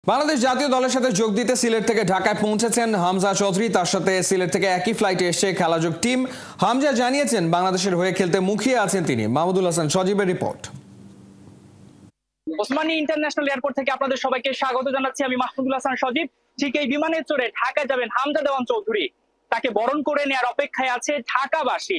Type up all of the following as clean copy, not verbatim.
বাংলাদেশ জাতীয় দলের সাথে যোগ দিতে সিলেট থেকে ঢাকায় পৌঁছেছেন হামজা চৌধুরী। তার সাথে সিলেট থেকে একই ফ্লাইটে এসে খেলাযোগ টিম। হামজা জানিয়েছেন বাংলাদেশের হয়ে খেলতে মুখিয়ে আছেন তিনি। মাহমুদুল হাসান সজীবের রিপোর্ট। ওসমানী ইন্টারন্যাশনাল এয়ারপোর্ট থেকে আপনাদের সবাইকে স্বাগত জানাচ্ছি। আমি মাহমুদুল হাসান সজীব। ঠিক এই বিমানে চড়ে ঢাকায় যাবেন হামজা দেওয়ান চৌধুরী। তাকে বরণ করে নেওয়ার অপেক্ষায় আছে ঢাকাবাসী।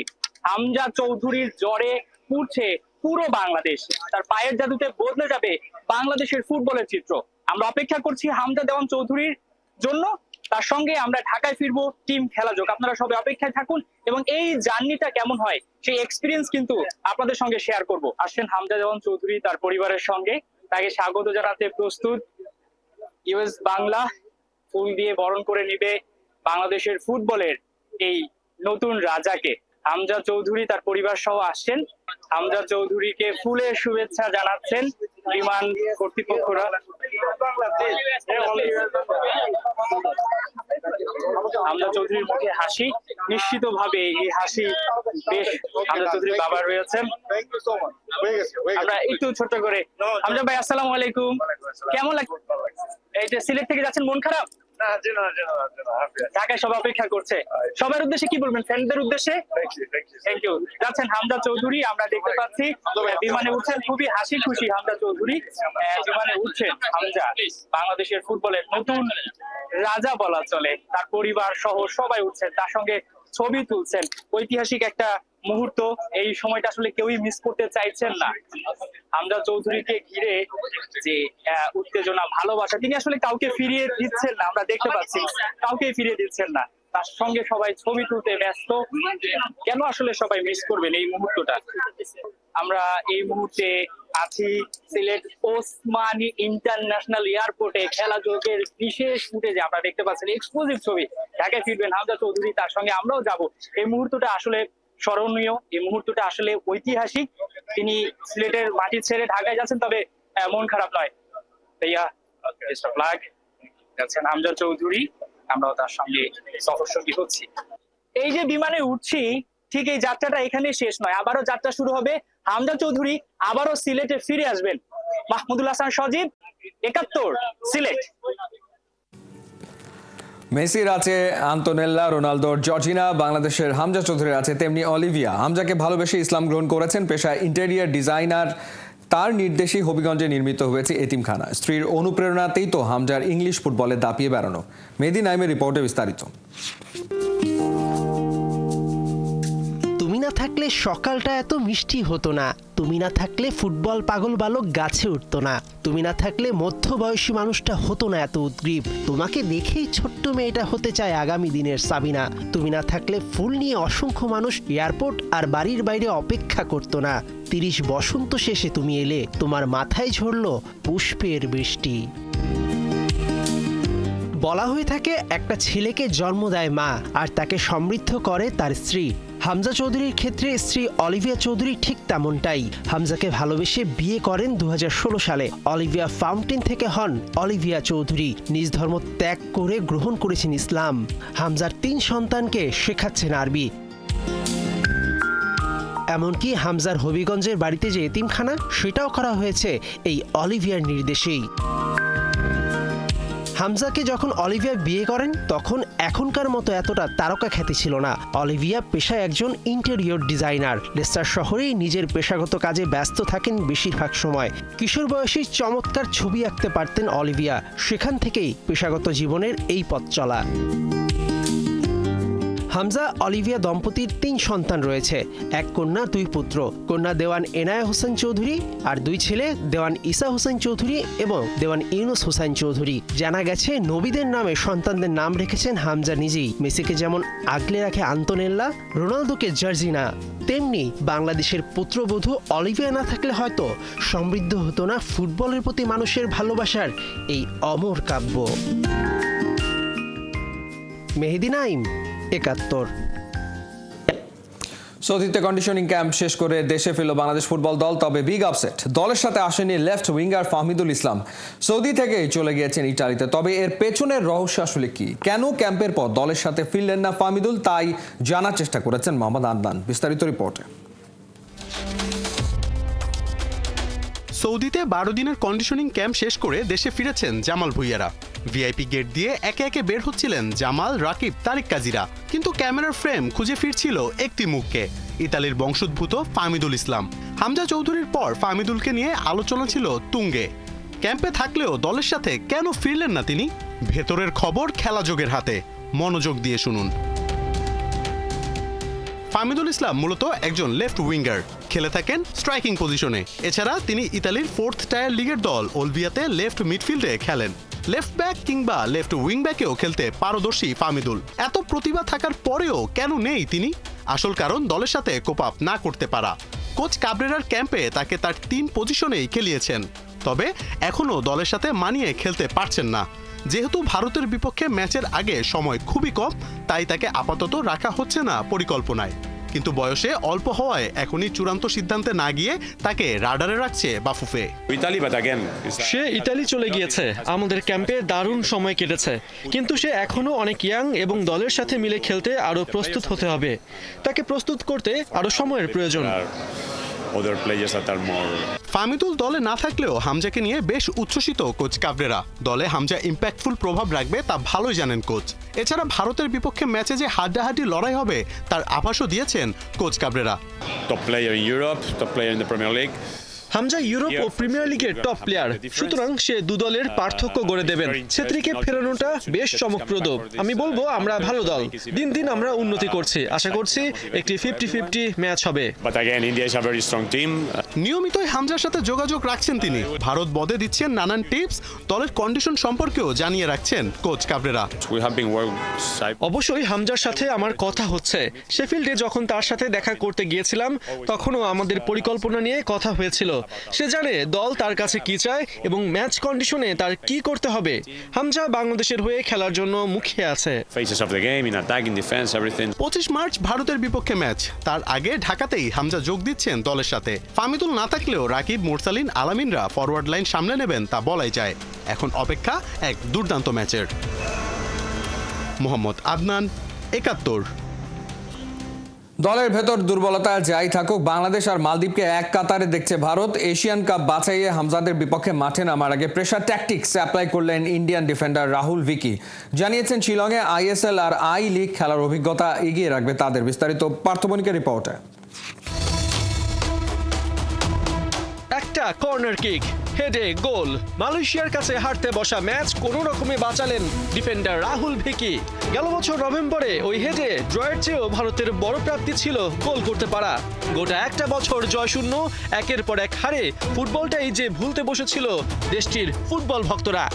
হামজা চৌধুরীর জ্বরে পুড়ছে পুরো বাংলাদেশ। তার পায়ের জাদুতে বদলে যাবে বাংলাদেশের ফুটবলের চিত্র। আমরা অপেক্ষা করছি হামজা দেওয়ান চৌধুরীর জন্য। তার সঙ্গে আমরা ঢাকায় ফিরবো টিম খেলাযোগ। আপনারা সবাই অপেক্ষায় থাকুন এবং এই জার্নিটা কেমন হয় সেই এক্সপিরিয়েন্স কিন্তু আপনাদের সঙ্গে শেয়ার করব। আসছেন হামজা দেওয়ান চৌধুরী তার পরিবারের সঙ্গে। তাকে স্বাগত জানাতে প্রস্তুত ইউএস বাংলা। ফুল দিয়ে বরণ করে নিবে বাংলাদেশের ফুটবলের এই নতুন রাজাকে। হামজা চৌধুরী তার পরিবার সহ আসছেন। হামজা চৌধুরীকে ফুলের শুভেচ্ছা জানাচ্ছেন বিমান কর্তৃপক্ষরা। হামজা চৌধুরীর মুখে হাসি, নিশ্চিত ভাবে এই হাসি বেশ হামজা চৌধুরীর বাবা রয়েছেন। আমরা একটু ছোট করে, হামজা ভাই আসসালামু আলাইকুম, কেমন লাগছে? এই যে সিলেট থেকে যাচ্ছেন, মন খারাপ? ঢাকায় সবাই অপেক্ষা করছে। সবার উদ্দেশ্যে কি বলবেন? ফ্যানদের উদ্দেশ্যে থ্যাংক ইউ। যাচ্ছেন হামজা চৌধুরী, আমরা দেখতে পাচ্ছি বিমানে উঠছেন, খুবই হাসি খুশি হামজা চৌধুরী বিমানে উঠছেন। হামজা বাংলাদেশের ফুটবলের নতুন রাজা বলা চলে। তার পরিবার সহ সবাই উঠছেন, তার সঙ্গে ছবি তুলছেন। ঐতিহাসিক একটা মুহূর্ত, এই সময়টা আসলে কেউই মিস করতে চাইছেন না। হামজা চৌধুরীকে ঘিরে যে উত্তেজনা, ভালোবাসা, তিনি আসলে কাউকে ফিরিয়ে দিচ্ছেন না। আমরা দেখতে পাচ্ছি কাউকে ফিরিয়ে দিচ্ছেন না। তার সঙ্গে সবাই ছবি তুলতে ব্যস্ত। কেন আসলে সবাই মিস করবেন এই মুহূর্তটা? আমরা এই মুহূর্তে আছি সিলেট ওসমানী ইন্টারন্যাশনাল এয়ারপোর্টে। খেলাযোগের বিশেষ ফুটেজে আপনারা দেখতে পাচ্ছেন এক্সক্লুসিভ ছবি। ঢাকায় ফিরবেন হামজা চৌধুরী, তার সঙ্গে আমরাও যাব। এই মুহূর্তটা আসলে স্মরণীয়, এই মুহূর্তটা আসলে ঐতিহাসিক। তিনি সিলেটের মাটি ছেড়ে ঢাকায় যাচ্ছেন, তবে মন খারাপ নয়। ভাইয়া ফ্ল্যাগ যাচ্ছেন হামজা চৌধুরী, আমরাও তার সঙ্গে সহযোগী হচ্ছি। এই যে বিমানে উঠছি, ঠিক এই যাত্রাটা এখানে শেষ নয়, আবারও যাত্রা শুরু হবে। হামজা চৌধুরী আবারও সিলেটে ফিরে আসবেন। মাহমুদুল হাসান সজীব, ৭১ সিলেট। মেসির আছে আন্তোনেল্লা, রোনালদোর জর্জিনা, বাংলাদেশের হামজা চৌধুরীর আছে তেমনি অলিভিয়া। হামজাকে ভালোবেসে ইসলাম গ্রহণ করেছেন, পেশায় ইন্টেরিয়ার ডিজাইনার। তার নির্দেশেই হবিগঞ্জে নির্মিত হয়েছে এতিমখানা। স্ত্রীর অনুপ্রেরণাতেই তো হামজার ইংলিশ ফুটবলে দাপিয়ে বেড়ানো। মেহেদী নাইমের রিপোর্টে বিস্তারিত। তুমি না থাকলে সকালটা এত মিষ্টি হতো না। তুমি না থাকলে ফুটবল পাগল বালক গাছে উঠতো না। তুমি না থাকলে মধ্যবয়সী মানুষটা হতো না এত উদ্গ্রীব। তোমাকে দেখেই ছোট্ট মেয়েটা হতে চায় আগামী দিনের সাবিনা। তুমি না থাকলে ফুল নিয়ে অসংখ্য মানুষ এয়ারপোর্ট আর বাড়ির বাইরে অপেক্ষা করতো না। ৩০ বসন্ত শেষে তুমি এলে, তোমার মাথায় ঝরলো পুষ্পের বৃষ্টি। বলা হয়ে থাকে একটা ছেলেকে জন্ম দেয় মা, আর তাকে সমৃদ্ধ করে তার স্ত্রী। হামজা চৌধুরীর ক্ষেত্রে স্ত্রী অলিভিয়া চৌধুরী ঠিক তেমনটাই। হামজাকে ভালোবেসে বিয়ে করেন ২০১৬ সালে। অলিভিয়া ফাউন্টেন থেকে হন অলিভিয়া চৌধুরী। নিজ ধর্ম ত্যাগ করে গ্রহণ করেছেন ইসলাম। হামজার ৩ সন্তানকে শেখাচ্ছেন আরবি। এমনকি হামজার হবিগঞ্জের বাড়িতে যে এতিমখানা, সেটাও করা হয়েছে এই অলিভিয়ার নির্দেশেই। হামজাকে যখন অলিভিয়া বিয়ে করেন, তখন এখনকার মতো এতটা তারকা খ্যাতি ছিল না। অলিভিয়া পেশায় একজন ইন্টেরিয়র ডিজাইনার। লেস্টার শহরেই নিজের পেশাগত কাজে ব্যস্ত থাকেন বেশিরভাগ সময়। কিশোর বয়সী চমৎকার ছবি আঁকতে পারতেন অলিভিয়া। সেখান থেকেই পেশাগত জীবনের এই পথ চলা। হামজা অলিভিয়া দম্পতির ৩ সন্তান রয়েছে, ১ কন্যা ২ পুত্র। কন্যা দেওয়ান এনায়া হোসেন চৌধুরী আর ২ ছেলে দেওয়ান ইসা হোসেন চৌধুরী এবং দেওয়ান ইউনুস হোসেন চৌধুরী। জানা গেছে নবীদের নামে সন্তানদের নাম রেখেছেন হামজা নিজেই। মেসিকে যেমন আগলে রাখে আন্তোনেল্লা, রোনালদোকে জর্জিনা, তেমনি বাংলাদেশের পুত্রবধূ অলিভিয়া না থাকলে হয়তো সমৃদ্ধ হতো না ফুটবলের প্রতি মানুষের ভালোবাসার এই অমর কাব্য। মেহেদী নাইম, ৭১। সৌদিতে কন্ডিশনিং ক্যাম্প শেষ করে দেশে ফিরল বাংলাদেশ ফুটবল দল। তবে বিগ আপসেট, দলের সাথে আসেনি লেফট উইঙ্গার ফাহমিদুল ইসলাম। সৌদি থেকেই চলে গিয়েছেন ইটালিতে। তবে এর পেছনের রহস্য আসলে কি? কেন ক্যাম্পের পর দলের সাথে ফিরলেন না ফাহমিদুল? তাই জানার চেষ্টা করেছেন মোহাম্মদ আদনান। বিস্তারিত রিপোর্টে। সৌদিতে 12 দিনের কন্ডিশনিং ক্যাম্প শেষ করে দেশে ফিরেছেন জামাল ভুঁইয়ারা। ভিআইপি গেট দিয়ে একে একে বের হচ্ছিলেন জামাল, রাকিব, তারিক কাজীরা, কিন্তু ক্যামেরার ফ্রেম খুঁজে ফিরছিল একটি মুখকে, ইতালির বংশোদ্ভূত ফাহমিদুল ইসলাম। হামজা চৌধুরীর পর ফাহমিদুলকে নিয়ে আলোচনা ছিল তুঙ্গে। ক্যাম্পে থাকলেও দলের সাথে কেন ফিরলেন না তিনি? ভেতরের খবর খেলাযোগের হাতে, মনোযোগ দিয়ে শুনুন। ফাহমিদুল ইসলাম মূলত একজন লেফট উইঙ্গার, খেলে থাকেন স্ট্রাইকিং পজিশনে। এছাড়া তিনি ইতালির 4th টায়ার লিগের দল ওলভিয়াতে লেফট মিডফিল্ডে খেলেন। লেফট ব্যাক কিংবা লেফট উইং ব্যাকেও খেলতে পারদর্শী ফাহমিদুল। এত প্রতিভা থাকার পরেও কেন নেই তিনি? আসল কারণ দলের সাথে কোপ আপ না করতে পারা। কোচ কাবরেরার ক্যাম্পে তাকে তার 3 পজিশনেই খেলিয়েছেন, তবে এখনও দলের সাথে মানিয়ে খেলতে পারছেন না। যেহেতু ভারতের বিপক্ষে ম্যাচের আগে সময় খুবই কম, তাই তাকে আপাতত রাখা হচ্ছে না পরিকল্পনায়। কিন্তু বয়সে অল্প হওয়ায় এখনই চূড়ান্ত সিদ্ধান্তে না গিয়ে তাকে রাডারে রাখছে বাফুফে। সে ইতালি চলে গিয়েছে, আমাদের ক্যাম্পে দারুণ সময় কেটেছে, কিন্তু সে এখনো অনেক ইয়াং এবং দলের সাথে মিলে খেলতে আরো প্রস্তুত হতে হবে। তাকে প্রস্তুত করতে আরো সময়ের প্রয়োজন। ফাহমিদুল দলে না থাকলেও হামজাকে নিয়ে বেশ উচ্ছ্বসিত কোচ কাবরেরা। দলে হামজা ইম্প্যাক্টফুল প্রভাব রাখবে তা ভালোই জানেন কোচ। এছাড়া ভারতের বিপক্ষে ম্যাচে যে হাড্ডাহাড্ডি লড়াই হবে তার আভাসও দিয়েছেন coach Cabrera. Top player in Europe, top player in the Premier League. Hamza Europe ও প্রিমিয়ার লিগের টপ প্লেয়ার, সুতরাং সে দুদলের পার্থক্য গড়ে দেবেন। ছেত্রীকে ফেরানোটা বেশ চমকপ্রদ। আমি বলবো আমরা ভালো দল, দিন দিন আমরা উন্নতি করছি। আশা করছি একটি 50-50 ম্যাচ হবে। But again, India is a very strong team. নিয়মিতই হামজার সাথে যোগাযোগ রাখছেন তিনি। ভারত বদে দিচ্ছেন নানান টিপস, দলের কন্ডিশন সম্পর্কেও জানিয়ে রাখছেন coach Cabrera. We have been working side. অবশ্যই হামজার সাথে আমার কথা হচ্ছে। শেফিল্ডে যখন তার সাথে দেখা করতে গিয়েছিলাম তখনও আমাদের পরিকল্পনা নিয়ে কথা হয়েছিল। সে জানে দল তার কাছে কি চায় এবং ম্যাচ কন্ডিশনে তার কি করতে হবে। হামজা বাংলাদেশের হয়ে খেলার জন্য মুখিয়ে আছে। Phases of the game, in attack, in defense, everything. 25 March ভারতের বিপক্ষে ম্যাচ, তার আগে ঢাকাতেই হামজা যোগ দিচ্ছেন দলের সাথে। ফাহমিদুল না থাকলেও রাকিব, মুরসালিন, আলামিনরা ফরওয়ার্ড লাইন সামলে নেবেন তা বলাই যায়। এখন অপেক্ষা এক দুর্দান্ত ম্যাচের। মোহাম্মদ আদনান, 71। দলের ভেতর দুর্বলতা যাই থাকুক, বাংলাদেশ আর মালদ্বীপকে এক কাতারে দেখছে ভারত। এশিয়ান কাপ বাছাইয়ে হামজাদের বিপক্ষে মাঠে নামার আগে প্রেসার ট্যাকটিক্স অ্যাপ্লাই করলেন ইন্ডিয়ান ডিফেন্ডার রাহুল ভিকি। জানিয়েছেন শিলংয়ে আইএসএল আর আই লিগ খেলার অভিজ্ঞতা এগিয়ে রাখবে তাদের। বিস্তারিত পার্থবণিকের রিপোর্টে। একটা কর্নার কিক, হেডে গোল। মালয়েশিয়ার কাছে হারতে বসা ম্যাচ কোনো রকমে বাঁচালেন ডিফেন্ডার রাহুল ভিকি। গেল বছর নভেম্বরে ওই হেডে ড্রয়ের চেয়েও ভারতের বড় প্রাপ্তি ছিল গোল করতে পারা। গোটা একটা বছর জয়শূন্য, একের পর এক হারে ফুটবলটাই যে ভুলতে বসেছিল দেশটির ফুটবল ভক্তরা।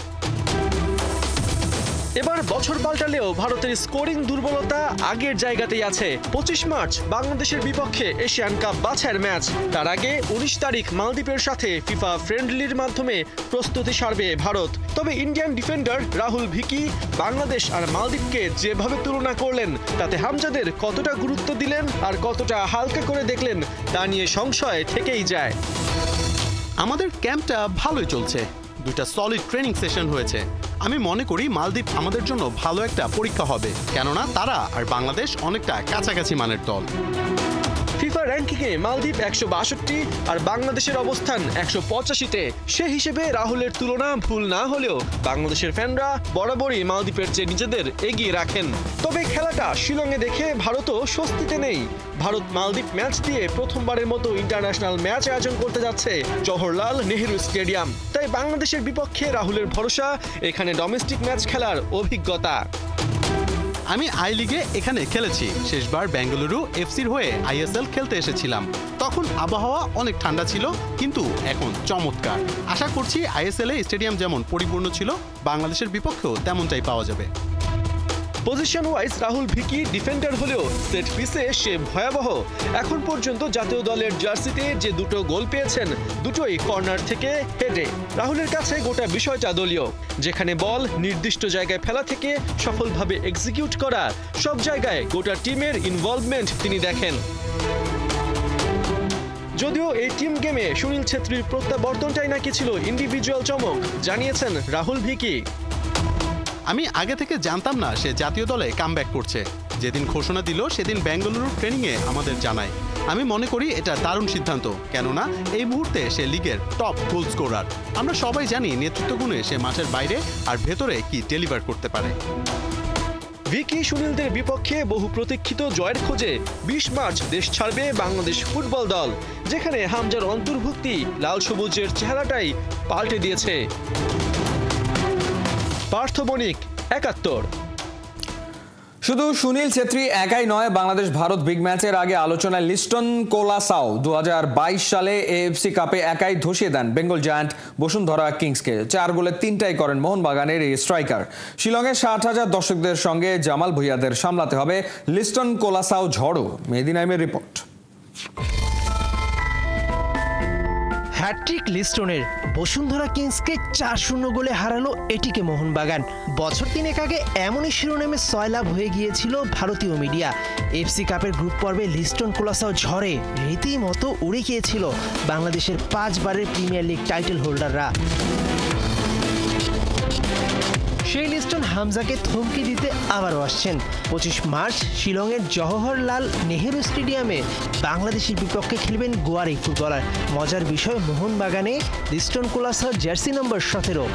এবার বছর পাল্টালেও ভারতের স্কোরিং দুর্বলতা আগের জায়গাতেই আছে। 25 মার্চ বাংলাদেশের বিপক্ষে এশিয়ান কাপ বাছাইয়ের ম্যাচ। তার আগে 19 তারিখ মালদ্বীপের সাথে ফিফা ফ্রেন্ডলির মাধ্যমে প্রস্তুতি সারবে ভারত। তবে ইন্ডিয়ান ডিফেন্ডার রাহুল ভিকি বাংলাদেশ আর মালদ্বীপকে যেভাবে তুলনা করলেন তাতে হামজাদের কতটা গুরুত্ব দিলেন আর কতটা হালকা করে দেখলেন তা নিয়ে সংশয় থেকেই যায়। আমাদের ক্যাম্পটা ভালোই চলছে, 2টা সলিড ট্রেনিং সেশন হয়েছে। আমি মনে করি মালদ্বীপ আমাদের জন্য ভালো একটা পরীক্ষা হবে, কেননা তারা আর বাংলাদেশ অনেকটা কাছাকাছি মানের দল। ফিফা র্যাঙ্কিংয়ে মালদ্বীপ 162 আর বাংলাদেশের অবস্থান 185-তে। সে হিসেবে রাহুলের তুলনা ভুল না হলেও বাংলাদেশের ফ্যানরা বরাবরই মালদ্বীপের চেয়ে নিজেদের এগিয়ে রাখেন। তবে খেলাটা শিলংয়ে দেখে ভারতও স্বস্তিতে নেই। ভারত মালদ্বীপ ম্যাচ দিয়ে প্রথমবারের মতো ইন্টারন্যাশনাল ম্যাচ আয়োজন করতে যাচ্ছে জওহরলাল নেহেরু স্টেডিয়াম। তাই বাংলাদেশের বিপক্ষে রাহুলের ভরসা এখানে ডোমেস্টিক ম্যাচ খেলার অভিজ্ঞতা। আমি আই লিগে এখানে খেলেছি, শেষবার বেঙ্গালুরু এফসির হয়ে আইএসএল খেলতে এসেছিলাম। তখন আবহাওয়া অনেক ঠান্ডা ছিল, কিন্তু এখন চমৎকার। আশা করছি আইএসএল এ স্টেডিয়াম যেমন পরিপূর্ণ ছিল, বাংলাদেশের বিপক্ষেও তেমনটাই পাওয়া যাবে। Position wise Rahul Vicky defender হলেও সেট পিসে সে ভয়াবহ। এখন পর্যন্ত জাতীয় দলের জার্সিতে যে 2টো গোল পেয়েছেন, দুটোই কর্নার থেকে হেডে। রাহুলের কাছে গোটা বিষয়টা দলীয়, যেখানে বল নির্দিষ্ট জায়গায় ফেলা থেকে সফলভাবে এক্সিকিউট করা, সব জায়গায় গোটা টিমের ইনভলভমেন্ট তিনি দেখেন। যদিও এই টিম গেমে সুনীল ছেত্রীর প্রত্যাবর্তনটাই নাকি ছিল ইন্ডিভিজুয়াল চমক, জানিয়েছেন রাহুল ভিকি। আমি আগে থেকে জানতাম না সে জাতীয় দলে কামব্যাক করছে। যেদিন ঘোষণা দিল সেদিন বেঙ্গালুরু ট্রেনিংয়ে আমাদের জানায়। আমি মনে করি এটা দারুণ সিদ্ধান্ত, কেননা এই মুহূর্তে সে লিগের টপ গোল স্কোরার। আমরা সবাই জানি নেতৃত্ব গুণে সে মাঠের বাইরে আর ভেতরে কি ডেলিভার করতে পারে। ভিকি সুনীলদের বিপক্ষে বহু প্রতীক্ষিত জয়ের খোঁজে ২০ মার্চ দেশ ছাড়বে বাংলাদেশ ফুটবল দল, যেখানে হামজার অন্তর্ভুক্তি লাল সবুজের চেহারাটাই পাল্টে দিয়েছে। পার্থ বণিক, ৭১। শুধু সুনীল ছেত্রী একাই নয়, বাংলাদেশ ভারত বিগ ম্যাচের আগে আলোচনায় লিস্টন কোলাসাও ২০২২ সালে এএফসি কাপে একাই ধসিয়ে দেন বেঙ্গল জায়ান্ট বসুন্ধরা কিংসকে। ৪ গোলে ৩টাই করেন মোহনবাগানের এই স্ট্রাইকার। শিলংয়ে ৬০,০০০ দর্শকদের সঙ্গে জামাল ভুঁইয়াদের সামলাতে হবে লিস্টন কোলাসাও ঝড়ো। মেহেদী নাইমের রিপোর্ট। হ্যাটট্রিক লিস্টনের, বসুন্ধরা কিংসকে ৪-০ গোলে হারালো এটিকে মোহনবাগান। বছর ৩ আগে এমনই শিরোনামে ৬ লাভ হয়ে গিয়েছিল ভারতীয় মিডিয়া। এফসি কাপের গ্রুপ পর্বে লিস্টন কোলাসাও ঝড়ে রীতিমতো উড়ে গিয়েছিল বাংলাদেশের ৫ বারের প্রিমিয়ার লিগ টাইটেল হোল্ডাররা। সেই লিস্টন হামজাকে থমকে দিতে আবারও আসছেন। ২৫ মার্চ শিলংয়ের জওহরলাল নেহেরু স্টেডিয়ামে বাংলাদেশের বিপক্ষে খেলবেন গোয়ার এই ফুটবলার। মজার বিষয়, মোহনবাগানে লিস্টন কোলাসাওর জার্সি নম্বর ১৭।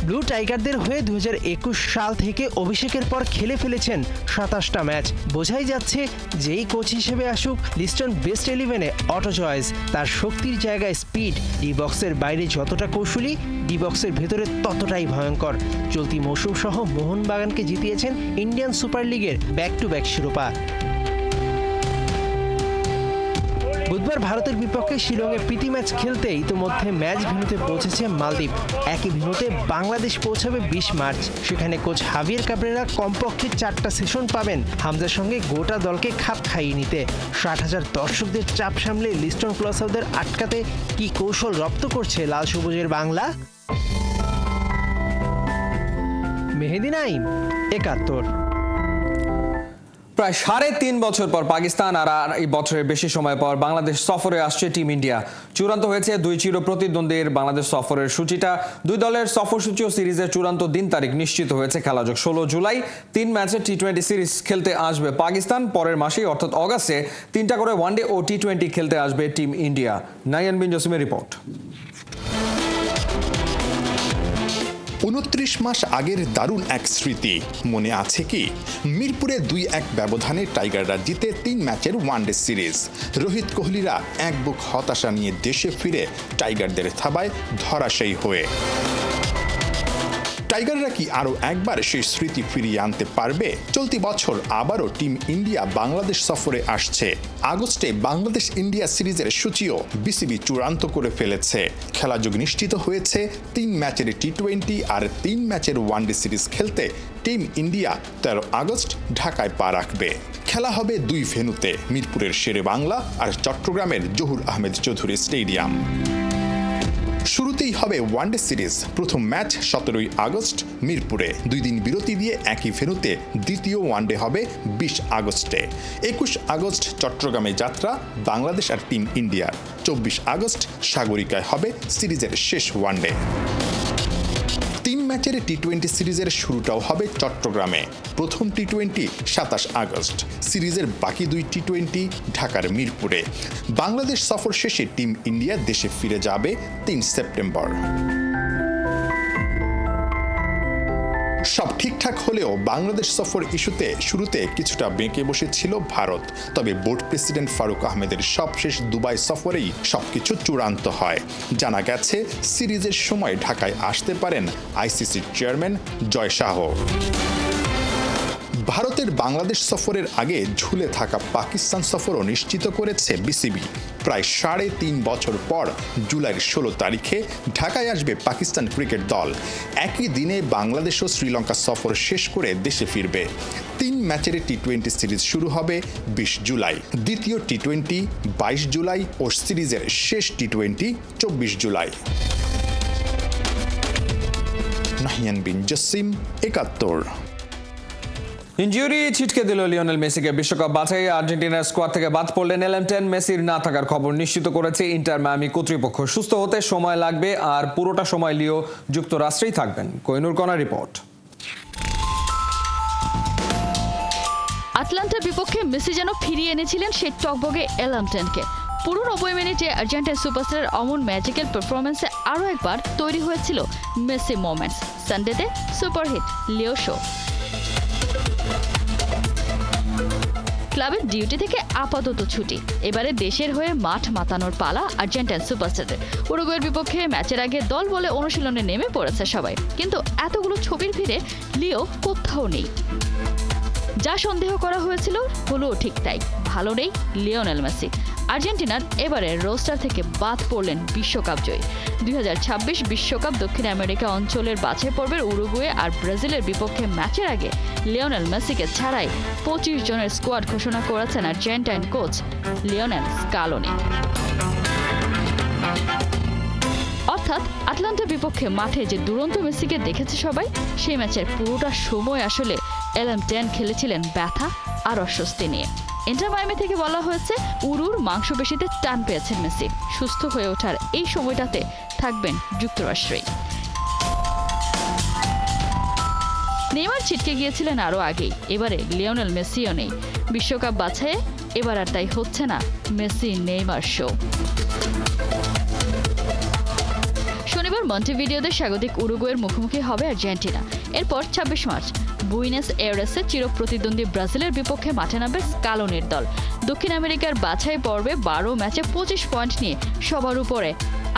ব্লু টাইগারদের হয়ে ২০২১ সাল থেকে অভিষেকের পর খেলে ফেলেছেন ২৭টা ম্যাচ। বোঝাই যাচ্ছে যেই কোচ হিসেবে আসুক, লিস্টন বেস্ট 11-এ অটো চয়েস। তার শক্তির জায়গায় স্পিড, ডি বক্সের বাইরে যতটা কৌশলী, ডি বক্সের ভেতরে ততটাই ভয়ঙ্কর। চলতি মৌসুম সহ মোহনবাগানকে জিতিয়েছেন ইন্ডিয়ান সুপার লিগের ব্যাক টু ব্যাক শিরোপা। বুধবার ভারতের বিপক্ষে শিলংয়ে প্রীতি ম্যাচ খেলতে ইতিমধ্যে ম্যাচ ভেন্যুতে পৌঁছেছে মালদ্বীপ। একই ভেন্যুতে বাংলাদেশ পৌঁছাবে ২০ মার্চ। সেখানে কোচ হাভিয়ের কাবরেরা কমপক্ষে ৪টা সেশন পাবেন হামজার সঙ্গে গোটা দলকে খাপ খাইয়ে নিতে। ৬০,০০০ দর্শকদের চাপ সামলে লিস্টন কোলাসাওদের আটকাতে কি কৌশল রপ্ত করছে লাল সবুজের বাংলা? মেহেদী নাইম, ৭১। প্রায় ৩.৫ বছর পর পাকিস্তান আর এই বছরের বেশি সময় পর বাংলাদেশ সফরে আসছে টিম ইন্ডিয়া। চূড়ান্ত হয়েছে ২ চির প্রতিদ্বন্দ্বীর বাংলাদেশ সফরের সূচিটা। ২ দলের সফরসূচি ও সিরিজের চূড়ান্ত দিন তারিখ নিশ্চিত হয়েছে। খেলাযোগ ১৬ জুলাই। ৩ ম্যাচের টি-20 সিরিজ খেলতে আসবে পাকিস্তান। পরের মাসেই অর্থাৎ অগাস্টে ৩টা করে ওয়ানডে ও টি-20 খেলতে আসবে টিম ইন্ডিয়া। নাইয়ান বিন জসিমের রিপোর্ট। ২৯ মাস আগের দারুণ এক স্মৃতি মনে আছে কি? মিরপুরে ২-১ ব্যবধানে টাইগাররা জিতে ৩ ম্যাচের ওয়ানডে সিরিজ। রোহিত কোহলিরা এক বুক হতাশা নিয়ে দেশে ফিরে টাইগারদের থাবায় ধরাশায়ী হয়ে। টাইগাররা কি আরও একবার সেই স্মৃতি ফিরিয়ে আনতে পারবে? চলতি বছর আবারও টিম ইন্ডিয়া বাংলাদেশ সফরে আসছে। আগস্টে বাংলাদেশ ইন্ডিয়া সিরিজের সূচিও বিসিবি চূড়ান্ত করে ফেলেছে। খেলাযোগ নিশ্চিত হয়েছে ৩ ম্যাচের টি-20 আর ৩ ম্যাচের ওয়ানডে সিরিজ খেলতে টিম ইন্ডিয়া ১৩ আগস্ট ঢাকায় পা রাখবে। খেলা হবে ২ ভেন্যুতে, মিরপুরের শেরে বাংলা আর চট্টগ্রামের জহুর আহমেদ চৌধুরী স্টেডিয়াম। শুরুতেই হবে ওয়ানডে সিরিজ। প্রথম ম্যাচ ১৭ আগস্ট মিরপুরে। ২ দিন বিরতি দিয়ে একই ভেন্যুতে দ্বিতীয় ওয়ানডে হবে ২০ আগস্টে। ২১ আগস্ট চট্টগ্রামে যাত্রা বাংলাদেশ আর টিম ইন্ডিয়ার। ২৪ আগস্ট সাগরিকায় হবে সিরিজের শেষ ওয়ানডে। ৩ ম্যাচের টি-20 সিরিজের শুরুটাও হবে চট্টগ্রামে। প্রথম টি-20 ২৭ আগস্ট। সিরিজের বাকি ২ টি-20 ঢাকার মিরপুরে। বাংলাদেশ সফর শেষে টিম ইন্ডিয়া দেশে ফিরে যাবে ৩ সেপ্টেম্বর। সব ঠিকঠাক হলেও বাংলাদেশ সফর ইস্যুতে শুরুতে কিছুটা বেঁকে বসেছিল ভারত। তবে বোর্ড প্রেসিডেন্ট ফারুক আহমেদের সবশেষ দুবাই সফরেই সবকিছু চূড়ান্ত হয়। জানা গেছে সিরিজের সময় ঢাকায় আসতে পারেন আইসিসির চেয়ারম্যান জয় শাহ। ভারতের বাংলাদেশ সফরের আগে ঝুলে থাকা পাকিস্তান সফরও নিশ্চিত করেছে বিসিবি। প্রায় ৩.৫ বছর পর জুলাইয়ের ১৬ তারিখে ঢাকায় আসবে পাকিস্তান ক্রিকেট দল। একই দিনে বাংলাদেশ ও শ্রীলঙ্কা সফর শেষ করে দেশে ফিরবে। ৩ ম্যাচের টি-20 সিরিজ শুরু হবে ২০ জুলাই, দ্বিতীয় টি-20 ২২ জুলাই ও সিরিজের শেষ টি-20 ২৪ জুলাই। নাহিয়ান বিন জসিম, ৭১। ইনজুরি ছিটকে দিল লিওনেল মেসিকে। বিশ্বকাপ বাছাই আর্জেন্টিনার স্কোয়াড থেকে বাদ পড়লেন এলএম10। মেসির না থাকার খবর নিশ্চিত করেছে ইন্টার মায়ামি কর্তৃপক্ষ। সুস্থ হতে সময় লাগবে, আর পুরোটা সময় লিও যুক্তরাষ্ট্রেই থাকবেন। কোহিনুর কণার রিপোর্ট। আটলান্টার বিপক্ষে মেসি যেন ফিরিয়ে এনেছিলেন সেই টকবগে এলামটেনকে। পুরো 90 মিনিটে আর্জেন্টাইন সুপারস্টারের অমন ম্যাজিক্যাল পারফরমেন্সে আরও একবার তৈরি হয়েছিল মেসি মোমেন্টস। সানডেতে সুপারহিট লিও শো। ক্লাবের ডিউটি থেকে আপাতত ছুটি, এবারে দেশের হয়ে মাঠ মাতানোর পালা আর্জেন্টাইন সুপারস্টারের। উরুগুয়ের বিপক্ষে ম্যাচের আগে দল বলে অনুশীলনে নেমে পড়েছে সবাই, কিন্তু এতগুলো ছবির ভিড়ে লিও কোথাও নেই। যা সন্দেহ করা হয়েছিল হলো ঠিক তাই, ভালো নেই লিওনেল মেসি। আর্জেন্টিনার এবারে রোস্টার থেকে বাদ পড়লেন বিশ্বকাপ জয়ী। 2026 বিশ্বকাপ দক্ষিণ আমেরিকা অঞ্চলের বাছাই পর্বের উরুগুয়ে আর ব্রাজিলের বিপক্ষে ম্যাচের আগে লিওনেল মেসিকে ছাড়াই 25 জনের স্কোয়াড ঘোষণা করেছেন আর্জেন্টাইন কোচ লিওনেল স্কালোনি। অর্থাৎ আটলান্টার বিপক্ষে মাঠে যে দুরন্ত মেসিকে দেখেছে সবাই, সেই ম্যাচের পুরোটা সময় আসলে এলামটেন খেলেছিলেন ব্যথা আর অস্বস্তি নিয়ে। ইন্টার মায়ামি থেকে বলা হয়েছে উরুর মাংসপেশিতে টান পেয়েছেন মেসি। সুস্থ হয়ে ওঠার এই সময়টাতে থাকবেন যুক্তরাষ্ট্রেই। নেইমার ছিটকে গিয়েছিলেন আরও আগেই, এবারে লিওনেল মেসিও নেই। বিশ্বকাপ বাছাইয়ে এবার আর তাই হচ্ছে না মেসি নেইমার শো। শনিবার মন্টেভিডিওতে স্বাগতিক উরুগুয়ের মুখোমুখি হবে আর্জেন্টিনা। এরপর 26 মার্চ বুইনেস এয়ারেসে চিরপ্রতিদ্বন্দ্বী ব্রাজিলের বিপক্ষে মাঠে নামবে স্কালোনির দল। দক্ষিণ আমেরিকার বাছাই পর্বে 12 ম্যাচে 25 পয়েন্ট নিয়ে সবার উপরে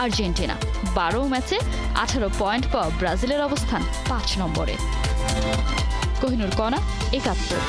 আর্জেন্টিনা। 12 ম্যাচে 18 পয়েন্ট পাওয়া ব্রাজিলের অবস্থান 5 নম্বরে। কোহিনুর কণা, 71।